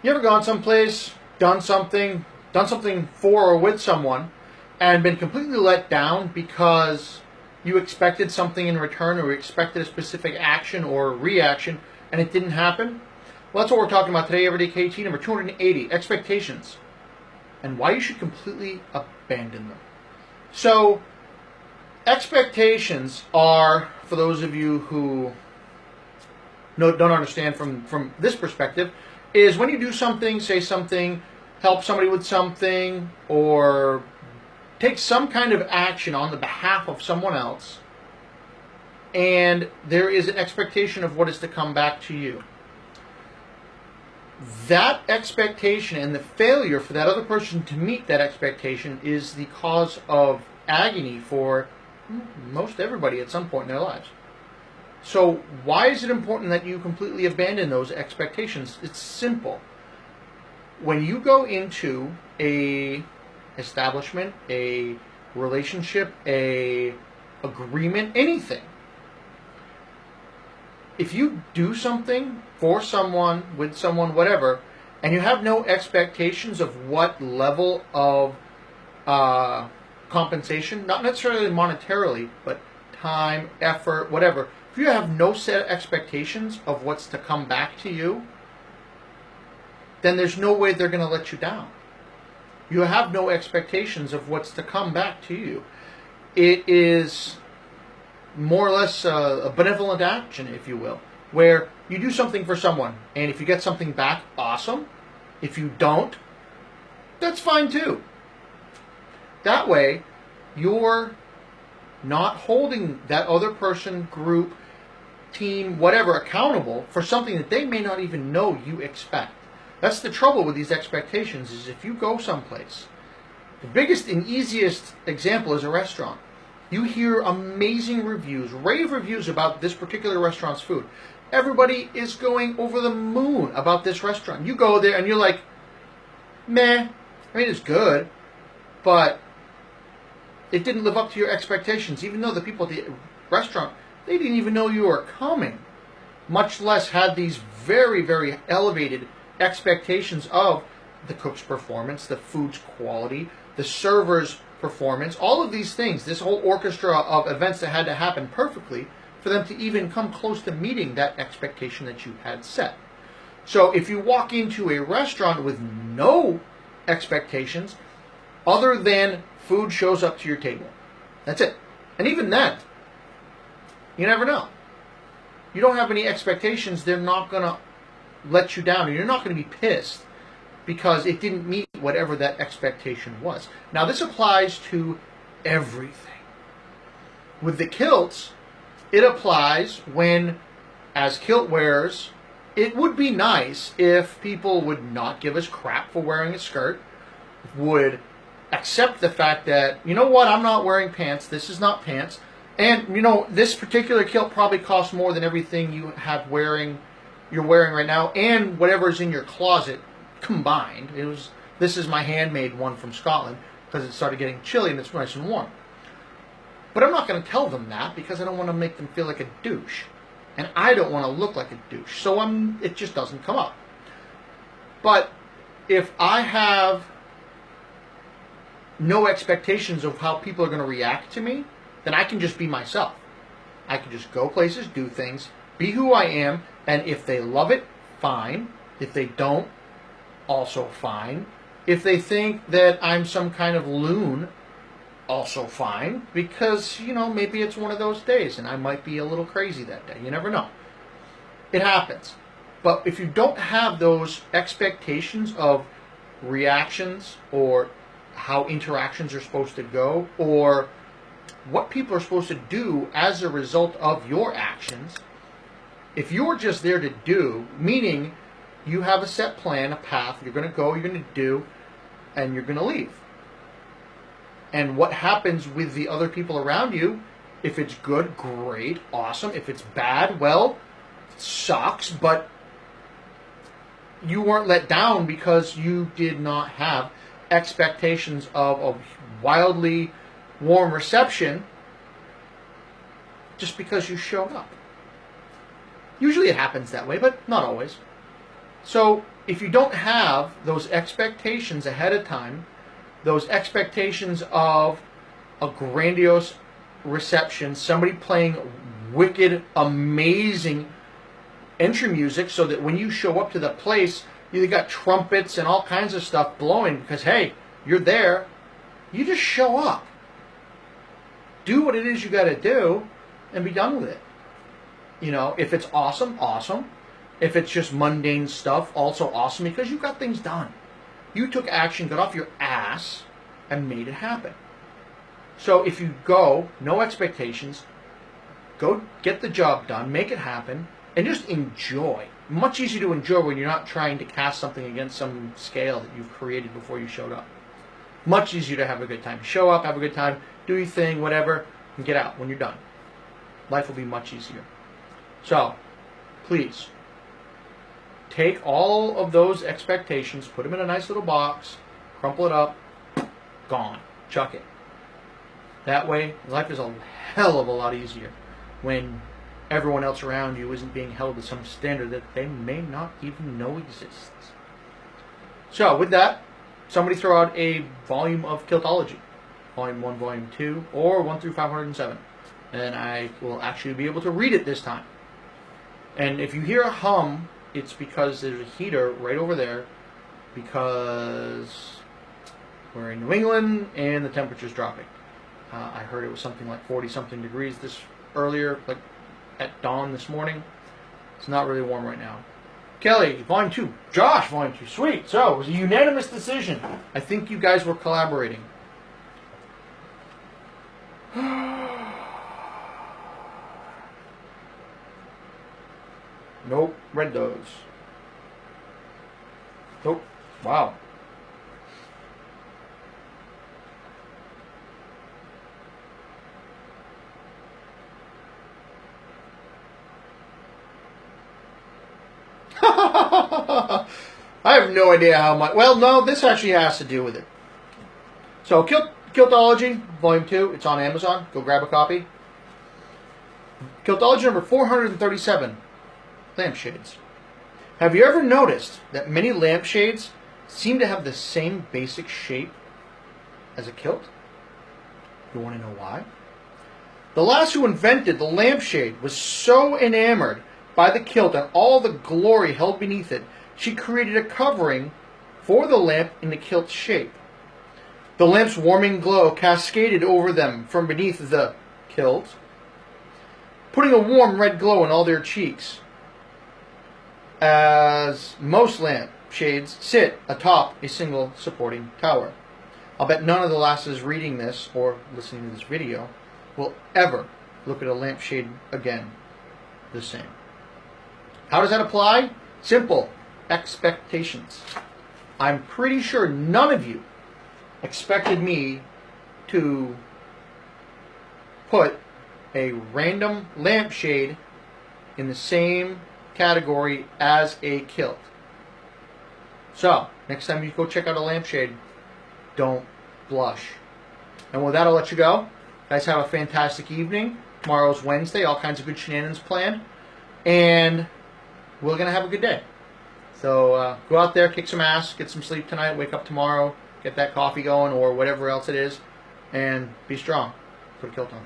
You ever gone someplace, done something for or with someone, and been completely let down because you expected something in return or you expected a specific action or reaction and it didn't happen? Well, that's what we're talking about today, Everyday KT number 280, expectations, and why you should completely abandon them. So, expectations are, for those of you who don't understand from this perspective, is when you do something, say something, help somebody with something, or take some kind of action on the behalf of someone else, and there is an expectation of what is to come back to you. That expectation and the failure for that other person to meet that expectation is the cause of agony for most everybody at some point in their lives. So why is it important that you completely abandon those expectations? It's simple. When you go into a establishment, a relationship, a agreement, anything, if you do something for someone, with someone, whatever, and you have no expectations of what level of compensation, not necessarily monetarily, but time, effort, whatever, if you have no set expectations of what's to come back to you, then there's no way they're going to let you down. You have no expectations of what's to come back to you. It is more or less a benevolent action, if you will, where you do something for someone, and if you get something back, awesome. If you don't, that's fine too. That way, you're not holding that other person, group, team, whatever, accountable for something that they may not even know you expect. That's the trouble with these expectations, is if you go someplace, the biggest and easiest example is a restaurant. You hear amazing reviews, rave reviews about this particular restaurant's food. Everybody is going over the moon about this restaurant. You go there and you're like, meh, I mean, it's good, but it didn't live up to your expectations, even though the people at the restaurant, they didn't even know you were coming, much less had these very, very elevated expectations of the cook's performance, the food's quality, the server's performance, all of these things, this whole orchestra of events that had to happen perfectly for them to even come close to meeting that expectation that you had set. So if you walk into a restaurant with no expectations other than food shows up to your table, that's it. And even then, you never know. You don't have any expectations, they're not going to let you down, and you're not going to be pissed because it didn't meet whatever that expectation was. Now, this applies to everything. With the kilts, it applies when, as kilt wearers, it would be nice if people would not give us crap for wearing a skirt, would accept the fact that, you know what, I'm not wearing pants, this is not pants, and, you know, this particular kilt probably costs more than everything you have you're wearing right now, and whatever's in your closet combined. This is my handmade one from Scotland because it started getting chilly and it's nice and warm. But I'm not going to tell them that because I don't want to make them feel like a douche, and I don't want to look like a douche. So it just doesn't come up. But if I have no expectations of how people are going to react to me, then I can just be myself. I can just go places, do things, be who I am, and if they love it, fine. If they don't, also fine. If they think that I'm some kind of loon, also fine, because, you know, maybe it's one of those days and I might be a little crazy that day. You never know. It happens. But if you don't have those expectations of reactions or how interactions are supposed to go or what people are supposed to do as a result of your actions, if you're just there to do, meaning you have a set plan, a path, you're going to go, you're going to do, and you're going to leave. And what happens with the other people around you, if it's good, great, awesome. If it's bad, well, it sucks, but you weren't let down because you did not have expectations of a wildly warm reception just because you showed up. Usually it happens that way, but not always. So if you don't have those expectations ahead of time, those expectations of a grandiose reception, somebody playing wicked, amazing entry music, so that when you show up to the place, you got trumpets and all kinds of stuff blowing because, hey, you're there. You just show up. Do what it is you got to do and be done with it. If it's awesome, awesome. If it's just mundane stuff, also awesome, because you got things done. You took action, got off your ass, and made it happen. So if you go, no expectations, go get the job done, make it happen, and just enjoy. Much easier to enjoy when you're not trying to cast something against some scale that you've created before you showed up. Much easier to have a good time. Show up, have a good time, do your thing, whatever, and get out when you're done. Life will be much easier. So, please, take all of those expectations, put them in a nice little box, crumple it up, gone. Chuck it. That way, life is a hell of a lot easier when everyone else around you isn't being held to some standard that they may not even know exists. So, with that, somebody throw out a volume of Kiltology. Volume 1, Volume 2, or 1 through 507. And I will actually be able to read it this time. And if you hear a hum, it's because there's a heater right over there, because we're in New England and the temperature's dropping. I heard it was something like 40-something degrees earlier, like at dawn this morning. It's not really warm right now. Kelly, Volume 2. Josh, Volume 2. Sweet. So, it was a unanimous decision. I think you guys were collaborating. Nope. Read those. Nope. Wow. I have no idea how much. Well, no, this actually has to do with it. So, Kiltology, Volume 2, it's on Amazon. Go grab a copy. Kiltology number 437, Lampshades. Have you ever noticed that many lampshades seem to have the same basic shape as a kilt? You want to know why? The lass who invented the lampshade was so enamored by the kilt and all the glory held beneath it, she created a covering for the lamp in the kilt's shape. The lamp's warming glow cascaded over them from beneath the kilt, putting a warm red glow in all their cheeks, as most lamp shades sit atop a single supporting tower. I'll bet none of the lasses reading this or listening to this video will ever look at a lampshade again the same. How does that apply? Simple. Expectations. I'm pretty sure none of you expected me to put a random lampshade in the same category as a kilt. So, next time you go check out a lampshade, don't blush. And with that, I'll let you go. Guys, have a fantastic evening. Tomorrow's Wednesday. All kinds of good shenanigans planned. And we're going to have a good day. So go out there, kick some ass, get some sleep tonight, wake up tomorrow, get that coffee going or whatever else it is, and be strong. Put a kilt on.